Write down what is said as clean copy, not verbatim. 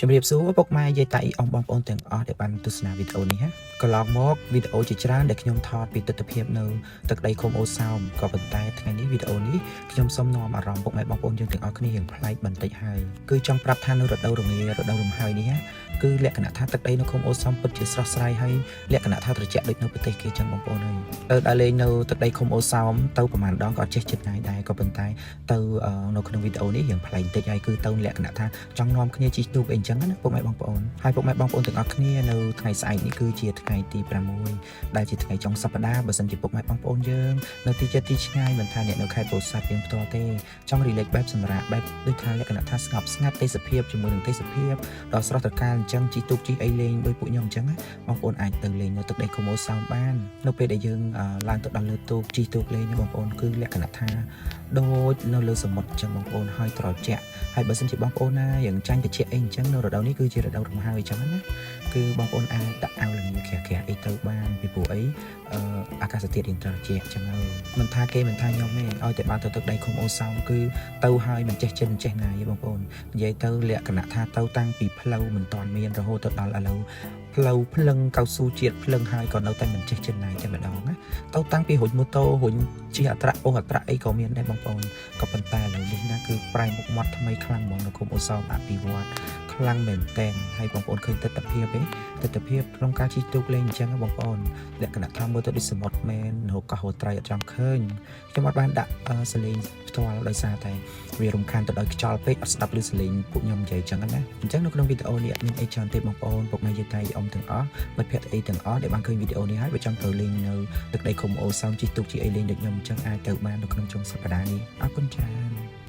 ជំរាបសួរពុកម៉ែយាយតាអ៊ីបងប្អូនទាំងអស់ដែលបានទស្សនាវីដេអូនេះកន្លងមកវីដេអូជាច្រើនដែលខ្ញុំថតពីទស្សនវិជ្ជានៅទឹកដីឃុំអូសោមក៏ប៉ុន្តែថ្ងៃនេះវីដេអូនេះខ្ញុំសូមនាំអារម្មណ៍ពុកម៉ែបងប្អូនយើងទាំងអស់គ្នារៀងប្លែកបន្តិចហើយគឺចង់ប្រាប់ថានៅរដូវរងារដូវរំហើយនេះគឺលក្ខណៈថាទឹកដីនៅឃុំអូសោមពិតជាស្រស់ស្រាយហើយលក្ខណៈថាត្រជាក់ដូចនៅប្រទេសគេចឹងបងប្អូនហើយដើរលេងនៅទឹកដីឃុំអូសោមទៅប្រហែលដងក៏ចេះចិត្តងាយដែរក៏ប៉ុន្តែទៅនៅក្នុងវីដេអូនេះរៀងប្លែកបន្តិចហើយគឺទៅលក្ខណៈថាចង់នាំគ្នាជិះទូកអីចឹងណាពុកម៉ែបងប្អូនហើយពុកម៉ែបងប្អូនទាំងអស់គ្នានៅថ្ងៃស្អែកនេះគឺជាថ្ងៃទី6ដែលជាថ្ងៃចុងសប្តាហ៍បើសិនជាពុកម៉ែបងប្អូនយើងនៅទីចិត្តទីឆ្ងាយមិនថាអ្នកនៅខេត្តពោធិ៍សាត់យើងផ្ទាល់ទេចង់រីលេកបែបសម្រាប់បែបដូចថាលក្ខណៈថាស្ងប់ស្ងាត់ទេសភាពជាមួយនឹងទេសភាពដ៏ស្រស់ត្រកាលអញ្ចឹងជិះទូកជិះអីលេងដោយពួកខ្ញុំអញ្ចឹងបងប្អូនអាចទៅលេងនៅទឹកដីឃុំអូសោមបាននៅពេលដែលយើងឡើងទៅដល់លើទូកជិះទូកលេងបងប្អូនគឺលក្ខណៈថាដូចនៅលើសមុទ្រអញ្ចឹងបងប្អូនហើយត្រជាក់ហើយបើសិនជាបងប្អូនណាយ៉ាងចាញ់ត្រជាក់អីអញ្ចឹងនៅរដូវនេះគឺជារដូវរំហើយអញ្ចឹងណាគឺបងប្អូនអាចដាក់អាវលងាក្រាស់ៗអីទៅបានពីព្រោះអីអាកាសធាតុរៀងត្រជាក់អញ្ចឹងហើយមិនថាគេមិនថាខ្ញុំទេឲ្យតែបានទៅទឹកដីឃុំអូសោមគឺទៅហើយមិនចេះចិនមិនចេះងាយទេបងប្អូននិយាយទៅលក្ខណៈថាទៅតាំងពីផ្លូវមិនទាន់មានរហូតទៅដល់ឥឡូវផ្លូវភ្លឹងកៅស៊ូជាតិភ្លឹងហើយក៏នៅតែមិនចេះចិនណាយតែម្ដងណាទៅតាំងពីរុញម៉ូតូរុញជិះអត្រាអូសអត្រាអីក៏មានដែរបងប្អូនក៏ប៉ុន្តែឥឡូវនេះណាគឺប្រែមុខមាត់ថ្មីខ្លាំងហ្មងនៅឃុំអូសោមអភិវឌ្ឍខ្លាំងមែនតែនហើយបងប្អូនឃើញទស្សនភាពទេទស្សនភាពក្នុងការជិះទូកលេងអញ្ចឹងបងប្អូនលក្ខណៈថាមើលទៅដូចសមុទ្រមែនរកកោះរកត្រីអត់ចង់ឃើញខ្ញុំអត់បានដាក់សលេងផ្ទាល់ដោយសារតែវារំខានទៅដោយខ្យល់ពេកអត់ស្ដាប់ឮសលេងពួកខ្ញុំនិយាយអញ្ចឹងណាអញ្ចឹងនៅក្នុងវីដេអូនេះអត់មានអីច្រើនទេបងប្អូនពុកម៉ែយាយតាអ៊ំទាំងអស់មិត្តភក្តិអីទាំងអស់ដែលបានឃើញវីដេអូនេះហើយបើចង់ទៅលេងនៅទឹកដីឃុំអូសោមជិះទូកជិះអីលេងដូចខ្ញុំអញ្ចឹងអាចទៅបាននៅក្នុងចុងសប្តាហ៍នេះអរគុណច្រើន